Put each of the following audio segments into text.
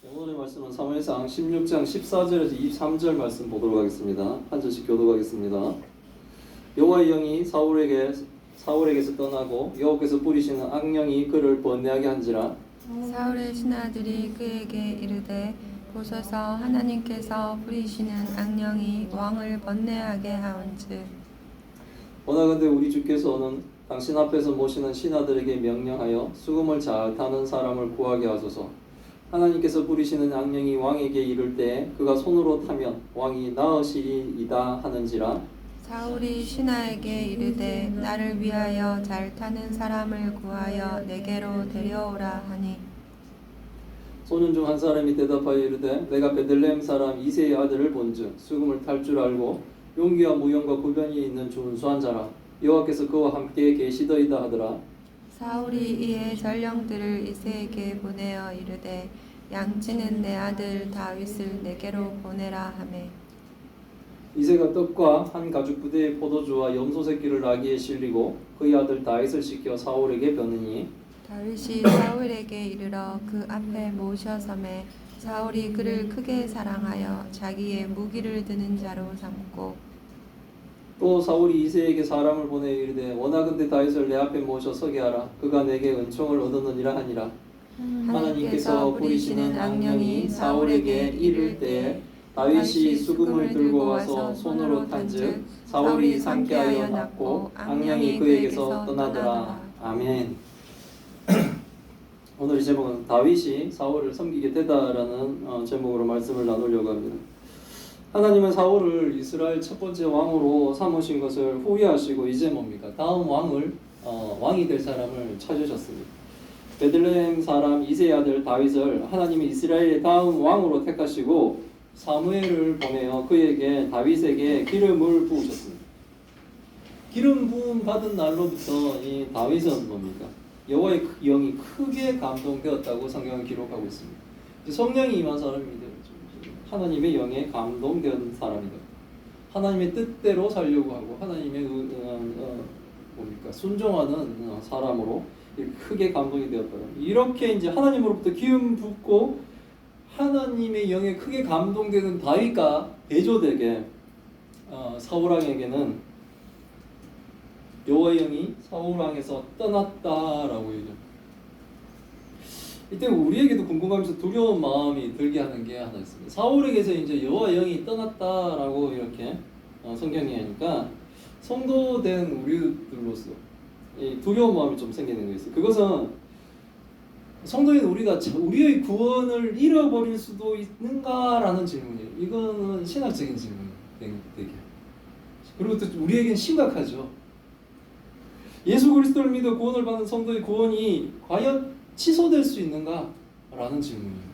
오늘의 말씀은 사무엘상 16장 14절에서 23절 말씀 보도록 하겠습니다. 한 절씩 교독하겠습니다. 여호와의 영이 사울에게서 떠나고 여호와께서 뿌리시는 악령이 그를 번뇌하게 한지라. 사울의 신하들이 그에게 이르되 보소서 하나님께서 부리시는 악령이 왕을 번뇌하게 하온즉 원하건대 우리 주께서는 당신 앞에서 모시는 신하들에게 명령하여 수금을 잘 타는 사람을 구하게 하소서. 하나님께서 부리시는 악령이 왕에게 이를 때 그가 손으로 타면 왕이 나으시리이다 하는지라. 사울이 신하에게 이르되 나를 위하여 잘 타는 사람을 구하여 내게로 데려오라 하니 소년 중 한 사람이 대답하여 이르되 내가 베들레헴 사람 이새의 아들을 본즉 수금을 탈 줄 알고 용기와 무용과 구변이 있는 준수한 자라. 여호와께서 그와 함께 계시더이다 하더라. 사울이 이에 전령들을 이새에게 보내어 이르되 양치는 내 아들 다윗을 내게로 보내라 하매 이새가 떡과 한 가죽 부대의 포도주와 염소 새끼를 나귀에 실리고 그의 아들 다윗을 시켜 사울에게 벼느니 다윗이 사울에게 이르러 그 앞에 모셔섬에 사울이 그를 크게 사랑하여 자기의 무기를 드는 자로 삼고 또 사울이 이새에게 사람을 보내 이르되 원하건대 다윗을 내 앞에 모셔 서게 하라. 그가 내게 은총을 얻었느니라 하니라. 하나님께서 부리시는 악령이 사울에게 이를 때에 다윗이 수금을 들고 와서 손으로 탄즉 사울이 상쾌하여 낫고 악령이 그에게서 떠나더라. 아멘. 오늘의 제목은 다윗이 사울을 섬기게 되다라는 제목으로 말씀을 나누려고 합니다. 하나님은 사울을 이스라엘 첫 번째 왕으로 삼으신 것을 후회하시고 이제 뭡니까? 다음 왕이 될 사람을 찾으셨습니다. 베들레헴 사람 이새의 아들 다윗을 하나님이 이스라엘의 다음 왕으로 택하시고 사무엘을 보내어 그에게 다윗에게 기름을 부으셨습니다. 기름 부음 받은 날로부터 이 다윗은 뭡니까? 여호와의 영이 크게 감동되었다고 성경은 기록하고 있습니다. 성령이 임한 사람입니다. 하나님의 영에 감동된 사람이다. 하나님의 뜻대로 살려고 하고 하나님의 순종하는 사람으로 크게 감동이 되었다. 이렇게 이제 하나님으로부터 기름 붓고 하나님의 영에 크게 감동되는 다윗과 대조되게 사울 왕에게는 여호와의 영이 사울 왕에서 떠났다라고 얘기합니다. 이때 우리에게도 궁금하면서 두려운 마음이 들게 하는 게 하나 있습니다. 사울에게서 이제 여호와의 영이 떠났다라고 이렇게 성경이 하니까 성도된 우리들로서 이 두려운 마음이 좀 생기는 게 있어요. 그것은 성도인 우리가 우리의 구원을 잃어버릴 수도 있는가라는 질문이에요. 이거는 신학적인 질문이에요. 그리고 또 우리에겐 심각하죠. 예수 그리스도를 믿어 구원을 받는 성도의 구원이 과연 취소될 수 있는가라는 질문이에요.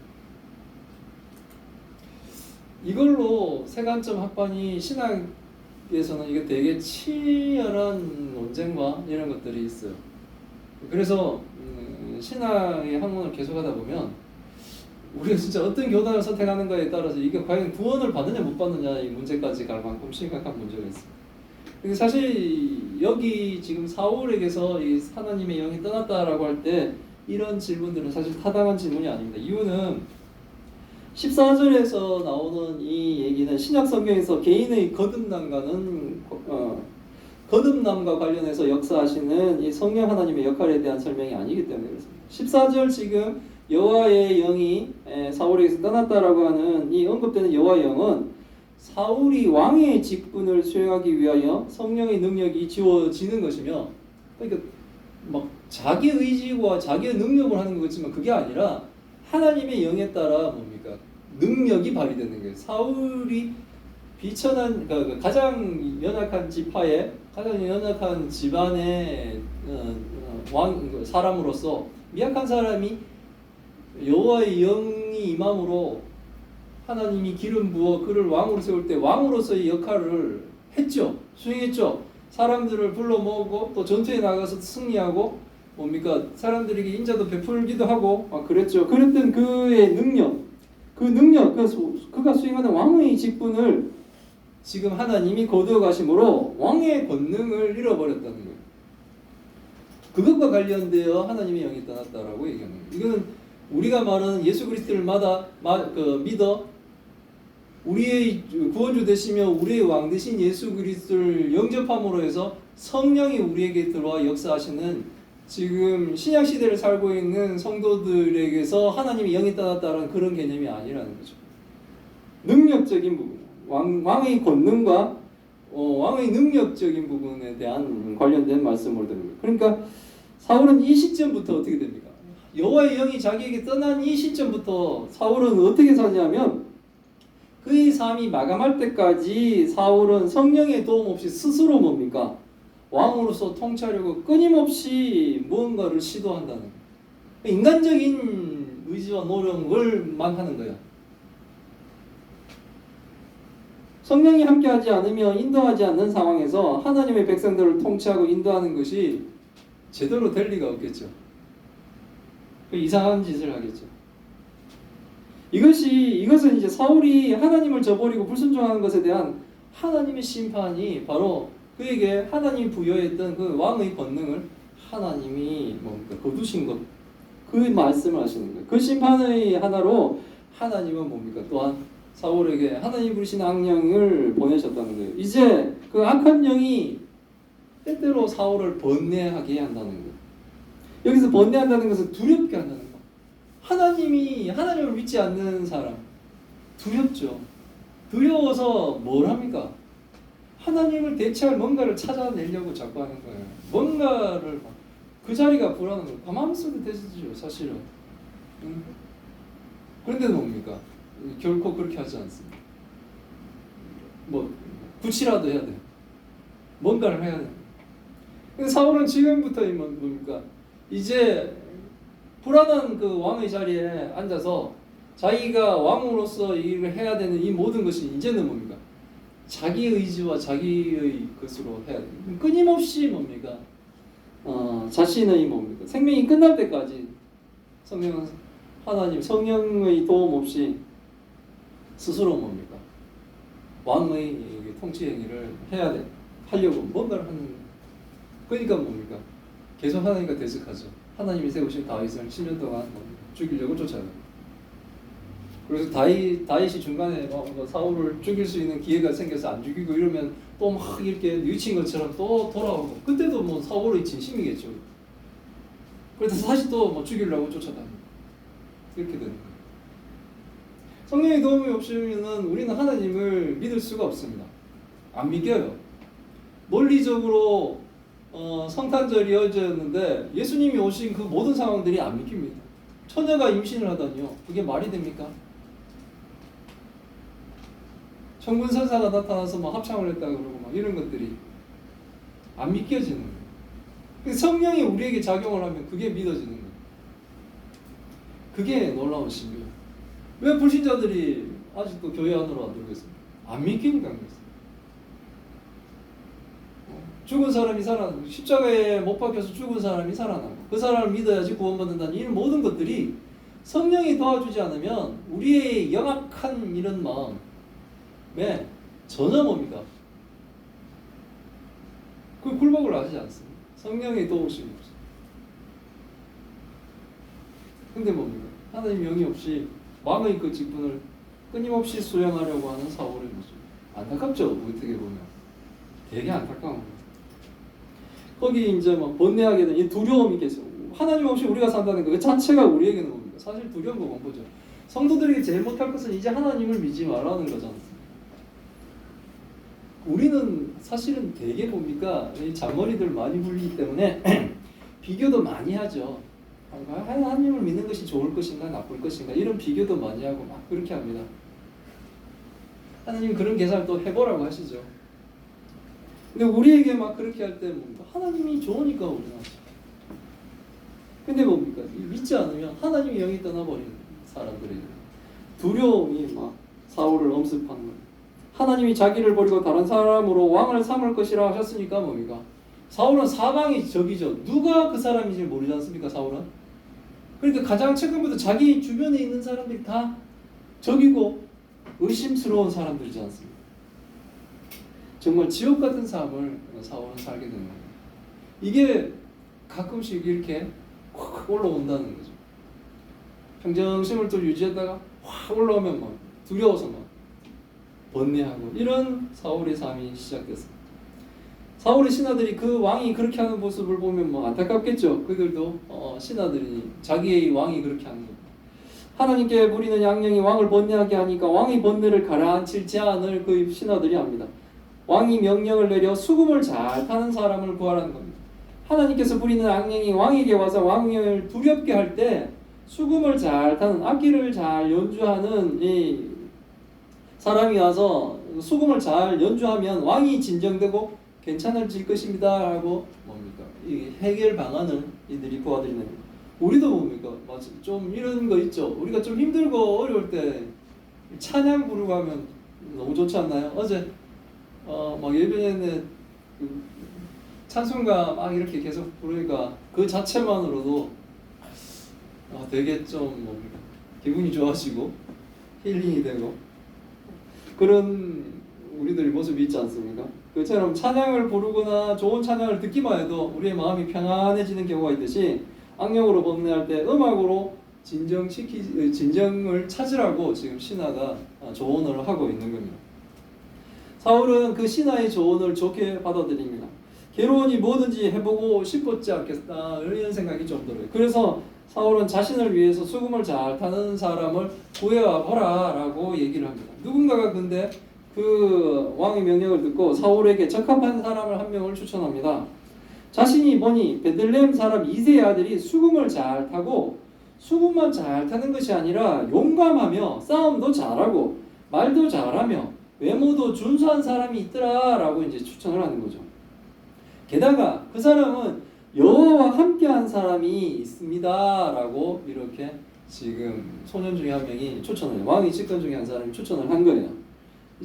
이걸로 세간점 학반이 신학에서는 이게 되게 치열한 논쟁과 이런 것들이 있어요. 그래서 신학의 학문을 계속하다 보면 우리가 진짜 어떤 교단을 선택하는가에 따라서 이게 과연 구원을 받느냐 못 받느냐 이 문제까지 갈 만큼 심각한 문제가 있습니다. 근데 사실 여기 지금 사울에게서 이 하나님의 영이 떠났다라고 할 때 이런 질문들은 사실 타당한 질문이 아닙니다. 이유는 14절에서 나오는 이 얘기는 신약 성경에서 개인의 거듭남과 관련해서 역사하시는 이 성령 하나님의 역할에 대한 설명이 아니기 때문에 그렇습니다. 14절 지금 여호와의 영이 사울에게서 떠났다라고 하는 이 언급되는 여호와의 영은 사울이 왕의 직분을 수행하기 위하여 성령의 능력이 지워지는 것이며, 그러니까 막 자기 의지와 자기의 능력을 하는 거겠지만 그게 아니라 하나님의 영에 따라 뭡니까? 능력이 발휘되는 거예요. 사울이 비천한 가장 연약한 지파의 가장 연약한 집안의 사람으로서 미약한 사람이 여호와의 영이 임함으로 하나님이 기름 부어 그를 왕으로 세울 때 왕으로서의 역할을 했죠. 수행했죠. 사람들을 불러 모으고 또 전투에 나가서 승리하고 뭡니까? 사람들에게 인자도 베풀기도 하고 그랬죠. 그랬던 그의 능력, 그가 수행하는 왕의 직분을 지금 하나님이 거두어 가심으로 왕의 권능을 잃어버렸다는 거예요. 그것과 관련되어 하나님의 영이 떠났다라고 얘기하는 거예요. 이거는 우리가 말하는 예수 그리스도를 믿어 우리의 구원주 되시며 우리의 왕 되신 예수 그리스도를 영접함으로 해서 성령이 우리에게 들어와 역사하시는 지금 신약 시대를 살고 있는 성도들에게서 하나님의 영이 떠났다는 그런 개념이 아니라는 거죠. 능력적인 부분, 왕의 권능과 왕의 능력적인 부분에 대한 관련된 말씀을 드립니다. 그러니까 사울은 이 시점부터 어떻게 됩니까? 여호와의 영이 자기에게 떠난 이 시점부터 사울은 어떻게 사냐면 그의 삶이 마감할 때까지 사울은 성령의 도움 없이 스스로 뭡니까? 왕으로서 통치하려고 끊임없이 무언가를 시도한다는 거예요. 인간적인 의지와 노력을만 하는 거예요. 성령이 함께하지 않으며 인도하지 않는 상황에서 하나님의 백성들을 통치하고 인도하는 것이 제대로 될 리가 없겠죠. 이상한 짓을 하겠죠. 이것은 이제 사울이 하나님을 저버리고 불순종하는 것에 대한 하나님의 심판이 바로 그에게 하나님이 부여했던 그 왕의 권능을 하나님이 거두신 것, 그 말씀을 하시는 거예요. 그 심판의 하나로 하나님은 뭡니까? 또한 사울에게 하나님 부르신 악령을 보내셨다는 거예요. 이제 그 악한 영이 때때로 사울을 번뇌하게 한다는 거예요. 여기서 번뇌한다는 것은 두렵게 한다는 거예요. 하나님을 믿지 않는 사람 두렵죠. 두려워서 뭘 합니까? 하나님을 대체할 뭔가를 찾아내려고 자꾸 하는 거예요. 뭔가를 그 자리가 불안한 거예요. 가만히 있어도 되죠, 사실은. 그런데 뭡니까? 결코 그렇게 하지 않습니다. 구치라도 해야 돼요. 뭔가를 해야 돼요. 근데 사울은 지금부터 뭡니까? 이제 불안한 그 왕의 자리에 앉아서 자기가 왕으로서 일을 해야 되는 이 모든 것이 이제는 뭡니까? 자기의 의지와 자기의 것으로 해야 돼요. 끊임없이 뭡니까? 자신의 뭡니까? 생명이 끝날 때까지 성령의 도움 없이 스스로 뭡니까? 왕의 통치 행위를 하려고 뭔가를 하는 거예요. 그러니까 뭡니까? 계속 하나님과 대적하죠. 하나님이 세우신 다윗을 10년 동안 죽이려고 쫓아가요. 그래서 다윗이 중간에 사울을 죽일 수 있는 기회가 생겨서 안 죽이고 이러면 또 막 이렇게 뉘친 것처럼 또 돌아오고 그때도 사울의 진심이겠죠. 그래서 다시 또 죽이려고 쫓아다니고 이렇게 되는 거예요. 성령의 도움이 없으면 우리는 하나님을 믿을 수가 없습니다. 안 믿겨요. 논리적으로 성탄절이 이어졌는데 예수님이 오신 그 모든 상황들이 안 믿깁니다. 처녀가 임신을 하다니요. 그게 말이 됩니까? 천군천사가 나타나서 합창을 했다 그러고 이런 것들이 안 믿겨지는 거예요. 성령이 우리에게 작용을 하면 그게 믿어지는 거예요. 그게 놀라운 신비예요. 왜 불신자들이 아직도 교회 안으로 안 들어오고 있습니까? 안 믿기니까 그렇습니다. 죽은 사람이 십자가에 못 박혀서 죽은 사람이 살아나고 그 사람을 믿어야지 구원받는다는 이런 모든 것들이 성령이 도와주지 않으면 우리의 영악한 이런 마음에 전혀 뭡니까? 그 굴복을 하지 않습니다. 성령의 도우심이 없어요. 근데 뭡니까? 하나님 영이 없이 왕의 그 직분을 끊임없이 수행하려고 하는 사울의 모습. 안타깝죠? 어떻게 보면. 되게 안타까운 거예요. 거기 이제 번뇌하게 된 이 두려움이 계속 하나님 없이 우리가 산다는 그 자체가 우리에게는 뭡니까? 사실 두려운 거 공포죠. 성도들에게 제일 못할 것은 이제 하나님을 믿지 말라는 거잖아요. 우리는 사실은 되게 봅니까? 이 잔머리들 많이 굴리기 때문에 비교도 많이 하죠. 하나님을 믿는 것이 좋을 것인가 나쁠 것인가 이런 비교도 많이 하고 막 그렇게 합니다. 하나님 그런 계산을 또 해보라고 하시죠. 근데 우리에게 그렇게 할 때 뭡니까? 하나님이 좋으니까 우리는 하죠. 근데 뭡니까? 믿지 않으면 하나님의 영이 떠나버리는 사람들에게 두려움이 사울을 엄습하는 거예요. 하나님이 자기를 버리고 다른 사람으로 왕을 삼을 것이라 하셨으니까 뭡니까? 사울은 사방이 적이죠. 누가 그 사람인지 모르지 않습니까? 사울은. 그러니까 가장 최근부터 자기 주변에 있는 사람들이 다 적이고 의심스러운 사람들이지 않습니까? 정말 지옥 같은 삶을 사울은 살게 되는 거예요. 이게 가끔씩 이렇게 확 올라온다는 거죠. 평정심을 또 유지했다가 확 올라오면 막 두려워서 막 번뇌하고 이런 사울의 삶이 시작됐습니다. 사울의 신하들이 그 왕이 그렇게 하는 모습을 보면 뭐 안타깝겠죠. 그들도 신하들이 자기의 왕이 그렇게 하는 겁니다. 하나님께 부리는 양령이 왕을 번뇌하게 하니까 왕의 번뇌를 가라앉힐 제안을 그 신하들이 합니다. 왕이 명령을 내려 수금을 잘 타는 사람을 구하라는 겁니다. 하나님께서 부리는 악령이 왕에게 와서 왕을 두렵게 할 때 수금을 잘 타는, 악기를 잘 연주하는 이 사람이 와서 수금을 잘 연주하면 왕이 진정되고 괜찮아질 것입니다 하고 뭡니까? 이 해결 방안을 이들이 구하드리는 겁니다. 우리도 뭡니까? 맞아. 좀 이런 거 있죠. 우리가 좀 힘들고 어려울 때 찬양 부르고 하면 너무 좋지 않나요? 어제 막 예배에 찬송가 막 이렇게 계속 부르니까 그 자체만으로도 되게 좀 뭡니까? 기분이 좋아지고 힐링이 되고 그런 우리들의 모습이 있지 않습니까? 그처럼 찬양을 부르거나 좋은 찬양을 듣기만 해도 우리의 마음이 평안해지는 경우가 있듯이 악령으로 번뇌할 때 음악으로 진정을 찾으라고 지금 신하가 조언을 하고 있는 겁니다. 사울은 그 신하의 조언을 좋게 받아들입니다. 괴로우니 뭐든지 해보고 싶었지 않겠다 이런 생각이 좀 들어요. 그래서 사울은 자신을 위해서 수금을 잘 타는 사람을 구해와봐라 라고 얘기를 합니다. 누군가가 근데 그 왕의 명령을 듣고 사울에게 적합한 사람을 한 명을 추천합니다. 자신이 보니 베들레헴 사람 이새의 아들이 수금을 잘 타고 수금만 잘 타는 것이 아니라 용감하며 싸움도 잘하고 말도 잘하며 외모도 준수한 사람이 있더라 라고 이제 추천을 하는 거죠. 게다가 그 사람은 여호와와 함께한 사람이 있습니다 라고 이렇게 지금 소년 중에 한 명이 추천을, 왕의 직권 중에 한 사람이 추천을 한 거예요.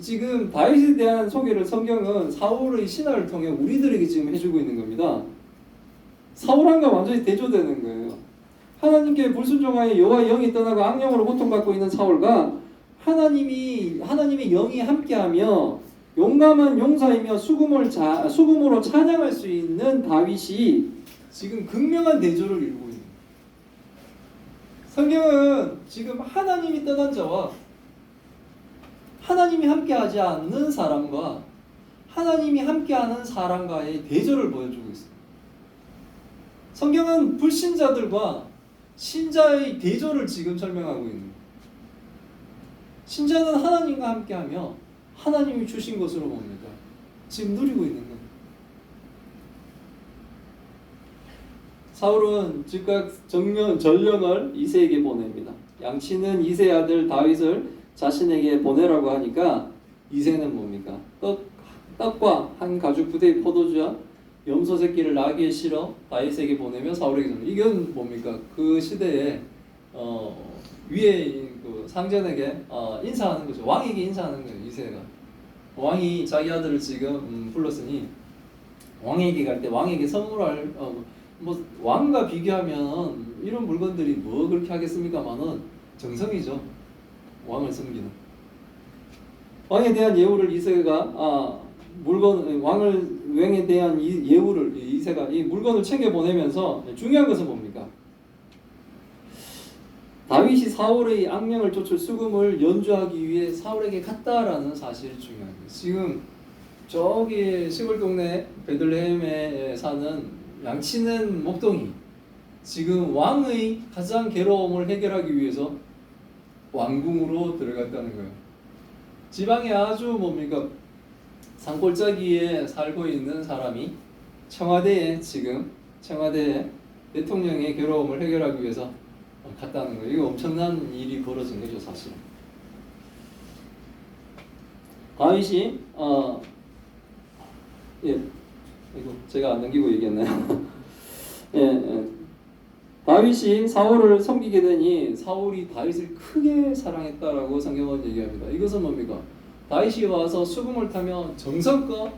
지금 다윗에 대한 소개를 성경은 사울의 신하를 통해 우리들에게 지금 해주고 있는 겁니다. 사울왕과 완전히 대조되는 거예요. 하나님께 불순종하여 여호와의 영이 떠나고 악령으로 고통받고 있는 사울과 하나님의 영이 함께하며 용감한 용사이며 수금으로 찬양할 수 있는 다윗이 지금 극명한 대조를 이루고 있는 거예요. 성경은 지금 하나님이 떠난 자와 하나님이 함께하지 않는 사람과 하나님이 함께하는 사람과의 대조를 보여주고 있습니다. 성경은 불신자들과 신자의 대조를 지금 설명하고 있는 거예요. 신자는 하나님과 함께하며 하나님이 주신 것으로 뭡니까? 지금 누리고 있는 거예요. 사울은 즉각 전령을 이새에게 보냅니다. 양치는 이새의 아들 다윗을 자신에게 보내라고 하니까 이새는 뭡니까? 떡과 한 가죽 부대의 포도주와 염소 새끼를 나귀에 실어 다윗에게 보내며 사울에게 전해. 이건 뭡니까? 그 시대에 위에 그 상전에게 인사하는 거죠. 왕에게 인사하는 거예요. 이새가 왕이 자기 아들을 지금 불렀으니 왕에게 갈 때 왕에게 선물할 뭐 왕과 비교하면 이런 물건들이 뭐 그렇게 하겠습니까만은 정성이죠. 왕을 섬기는 왕에 대한 예우를 이새가 왕에 대한 예우를 이새가 이 물건을 챙겨 보내면서 중요한 것은 뭡니까? 다윗이 사울의 악령을 쫓을 수금을 연주하기 위해 사울에게 갔다라는 사실이 중요합니다. 지금 저기 시골 동네 베들레헴에 사는 양치는 목동이 지금 왕의 가장 괴로움을 해결하기 위해서 왕궁으로 들어갔다는 거예요. 지방에 아주 뭡니까? 산골짜기에 살고 있는 사람이 청와대에 대통령의 괴로움을 해결하기 위해서 갔다는 거예요. 이거 엄청난 일이 벌어진 거죠, 사실. 다윗이 이거 제가 안 넘기고 얘기했나요? 다윗이 사울을 섬기게 되니 사울이 다윗을 크게 사랑했다라고 성경은 얘기합니다. 이것은 뭡니까? 다윗이 와서 수금을 타며 정성껏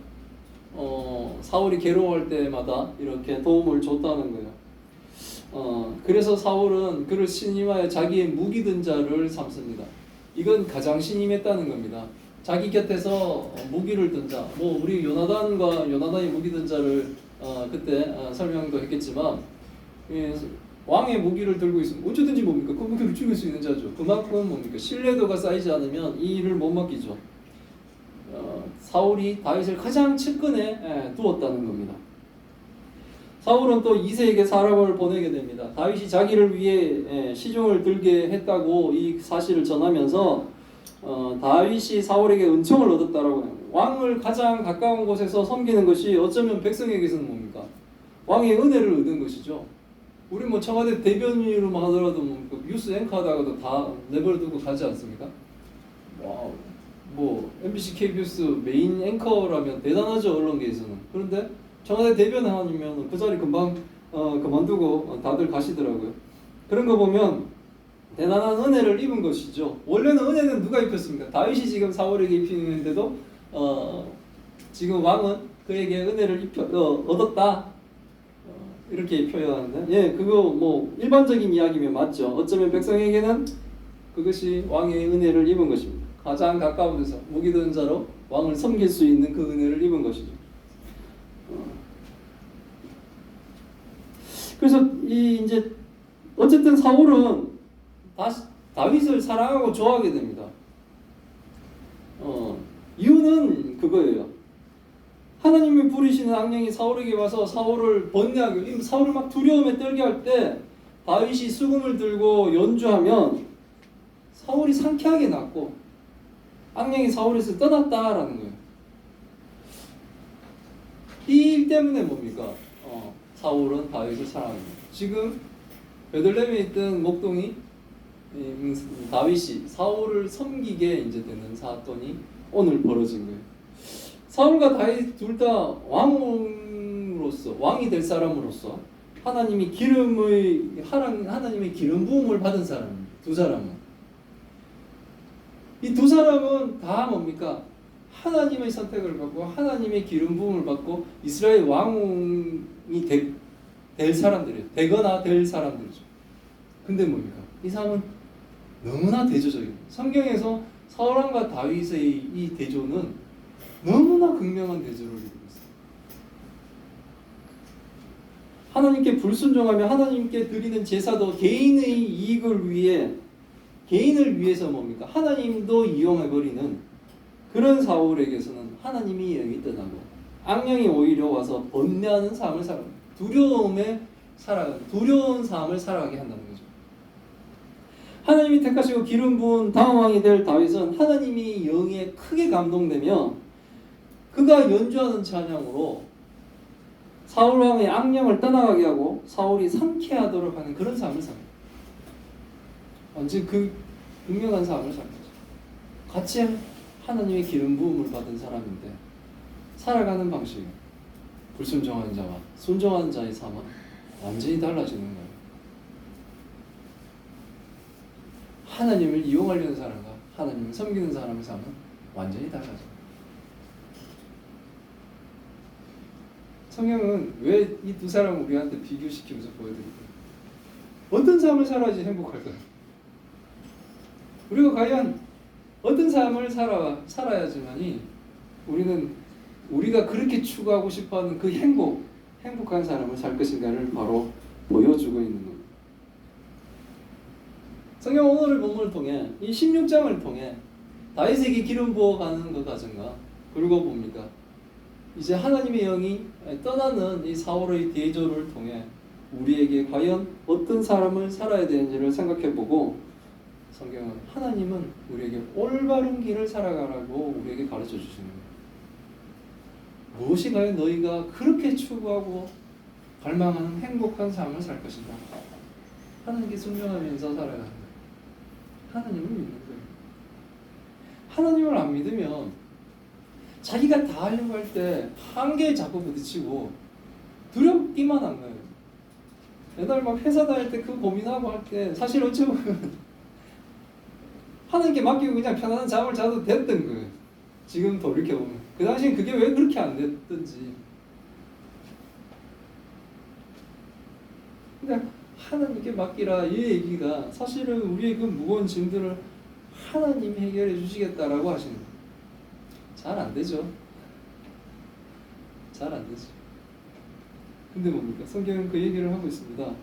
사울이 괴로워할 때마다 이렇게 도움을 줬다는 거예요. 그래서 사울은 그를 신임하여 자기의 무기든 자를 삼습니다. 이건 가장 신임했다는 겁니다. 자기 곁에서 무기를 든 자, 뭐 우리 요나단의 무기든 자를 그때 설명도 했겠지만 왕의 무기를 들고 있으면 언제든지 뭡니까? 그 무기를 죽일 수 있는 자죠. 그만큼 뭡니까? 신뢰도가 쌓이지 않으면 이 일을 못 맡기죠. 사울이 다윗을 가장 측근에 두었다는 겁니다. 사울은 또 이새에게 사람을 보내게 됩니다. 다윗이 자기를 위해 시종을 들게 했다고 이 사실을 전하면서 다윗이 사울에게 은총을 얻었다라고 합니다. 왕을 가장 가까운 곳에서 섬기는 것이 어쩌면 백성에게서는 뭡니까? 왕의 은혜를 얻은 것이죠. 우리 뭐 청와대 대변인으로만 하더라도 뭐 뉴스 앵커 하다가도 다 내버려두고 가지 않습니까? 뭐 MBC, KBS 메인 앵커라면 대단하죠, 언론계에서는. 그런데 청와대 대변인이면 그 자리 금방 그만두고 다들 가시더라고요. 그런 거 보면 대단한 은혜를 입은 것이죠. 원래는 은혜는 누가 입혔습니까? 다윗이 지금 사울에게 입히는데도 지금 왕은 그에게 은혜를 얻었다. 이렇게 표현하는데, 예, 그거 뭐 일반적인 이야기면 맞죠. 어쩌면 백성에게는 그것이 왕의 은혜를 입은 것입니다. 가장 가까운 데서 무기 드는 자로 왕을 섬길 수 있는 그 은혜를 입은 것이죠. 그래서 이제 어쨌든 사울은 다시 다윗을 사랑하고 좋아하게 됩니다. 이유는 그거예요. 하나님이 부리시는 악령이 사울에게 와서 사울을 번뇌하게, 사울을 막 두려움에 떨게 할 때 다윗이 수금을 들고 연주하면 사울이 상쾌하게 낫고 악령이 사울에서 떠났다라는 거예요. 이 일 때문에 뭡니까? 사울은 다윗을 사랑합니다. 지금 베들레헴에 있던 목동이 다윗이 사울을 섬기게 이제 되는 사건이 오늘 벌어진 거예요. 사울과 다윗 둘 다 왕으로서, 왕이 될 사람으로서 하나님의 하나님의 기름 부음을 받은 사람입니다. 두 사람은. 이 두 사람은 다 뭡니까? 하나님의 선택을 받고 하나님의 기름 부음을 받고 이스라엘 왕이 될 사람들이에요. 되거나 될 사람들이죠. 근데 뭡니까? 이 사람은 너무나 대조적입니다. 성경에서 사울왕과 다윗의 이 대조는 너무나 극명한 대조를 이루고 있어요. 하나님께 불순종하며 하나님께 드리는 제사도 개인의 이익을 위해, 개인을 위해서 뭡니까? 하나님도 이용해버리는 그런 사울에게서는 하나님이 영이 떠나고 악령이 오히려 와서 번뇌하는 삶을 살아가는, 두려운 삶을 살아가게 한다는 거죠. 하나님이 택하시고 기름 부은 다음 왕이 될 다윗은 하나님이 영에 크게 감동되며 그가 연주하는 찬양으로 사울 왕의 악령을 떠나가게 하고 사울이 상쾌하도록 하는 그런 삶을 삽니다. 완전 그 분명한 삶을 삽니다. 같이 하나님의 기름 부음을 받은 사람인데 살아가는 방식이 불순종하는 자와 순종하는 자의 삶은 완전히 달라지는 거예요. 하나님을 이용하려는 사람과 하나님을 섬기는 사람의 삶은 완전히 달라져요. 성경은 왜 이 두 사람을 우리한테 비교시키면서 보여드릴까요? 어떤 삶을 살아야지 행복할까요? 우리가 과연 어떤 삶을 살아야지만이 우리가 그렇게 추구하고 싶어하는 그 행복한 삶을 살 것인가를 바로 보여주고 있는 겁니다. 성경 오늘의 본문을 통해 이 16장을 통해 다윗에게 기름 부어가는 것 과정과 그리고 뭡니까? 이제 하나님의 영이 떠나는 이 사울의 대조를 통해 우리에게 과연 어떤 사람을 살아야 되는지를 생각해보고 성경은 하나님은 우리에게 올바른 길을 살아가라고 우리에게 가르쳐 주시는 거예요. 무엇이 과연 너희가 그렇게 추구하고 갈망하는 행복한 삶을 살 것인가? 하나님께 순종하면서 살아가는 거예요. 하나님을 믿는 거예요. 하나님을 안 믿으면 자기가 다 하려고 할 때 한계에 자꾸 부딪히고 두렵기만 한 거예요. 옛날 막 회사 다닐 때 그 고민하고 할 때 사실 어찌 보면 하나님께 맡기고 그냥 편안한 잠을 자도 됐던 거예요. 지금 돌이켜보면 그 당시엔 그게 왜 그렇게 안 됐던지. 근데 하나님께 맡기라 이 얘기가 사실은 우리의 그 무거운 짐들을 하나님이 해결해 주시겠다라고 하시는 거예요. 잘 안 되죠. 잘 안 되죠. 근데 뭡니까? 성경은 그 얘기를 하고 있습니다.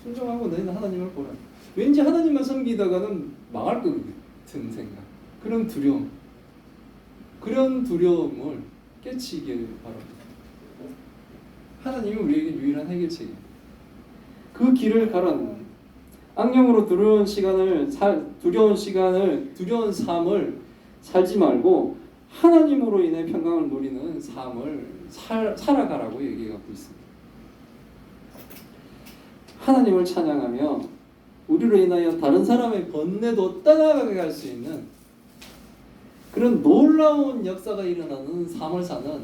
순종하고 너희는 하나님을 보라. 왠지 하나님만 섬기다가는 망할 것 같은 생각, 그런 두려움, 그런 두려움을 깨치길 바랍니다. 하나님은 우리에게 유일한 해결책이에요. 그 길을 가라는 거예요. 악령으로 두려운 삶을 살지 말고 하나님으로 인해 평강을 누리는 삶을 살아가라고 얘기하고 있습니다. 하나님을 찬양하며 우리로 인하여 다른 사람의 번뇌도 떠나가게 할 수 있는 그런 놀라운 역사가 일어나는 삶을 사는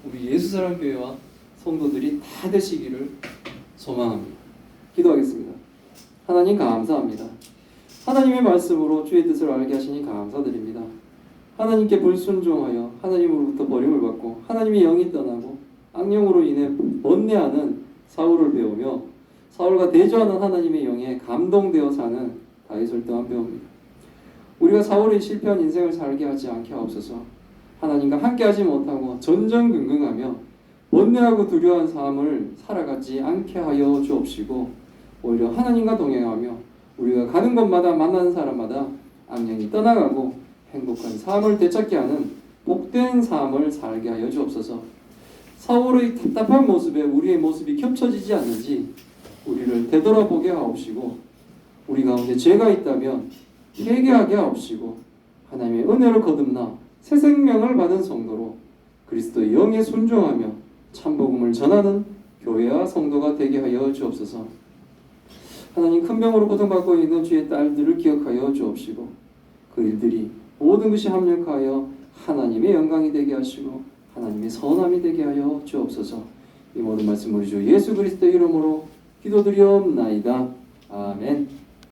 우리 예수사랑교회와 성도들이 다 되시기를 소망합니다. 기도하겠습니다. 하나님 감사합니다. 하나님의 말씀으로 주의 뜻을 알게 하시니 감사드립니다. 하나님께 불순종하여 하나님으로부터 버림을 받고 하나님의 영이 떠나고 악령으로 인해 번뇌하는 사울을 배우며 사울과 대조하는 하나님의 영에 감동되어 사는 다윗을 또한 배웁니다. 우리가 사울의 실패한 인생을 살게 하지 않게 하옵소서. 하나님과 함께하지 못하고 전전긍긍하며 번뇌하고 두려워한 삶을 살아가지 않게 하여 주옵시고 오히려 하나님과 동행하며 우리가 가는 곳마다 만나는 사람마다 악령이 떠나가고 행복한 삶을 되찾게 하는 복된 삶을 살게 하여 주옵소서. 사울의 답답한 모습에 우리의 모습이 겹쳐지지 않는지 우리를 되돌아보게 하옵시고 우리 가운데 죄가 있다면 회개하게 하옵시고 하나님의 은혜를 거듭나 새 생명을 받은 성도로 그리스도의 영에 순종하며 참복음을 전하는 교회와 성도가 되게 하여 주옵소서. 하나님, 큰 병으로 고통받고 있는 주의 딸들을 기억하여 주옵시고 그 일들이 모든 것이 합력하여 하나님의 영광이 되게 하시고 하나님의 선함이 되게 하여 주옵소서. 이 모든 말씀 우리 주 예수 그리스도의 이름으로 기도드리옵나이다. 아멘.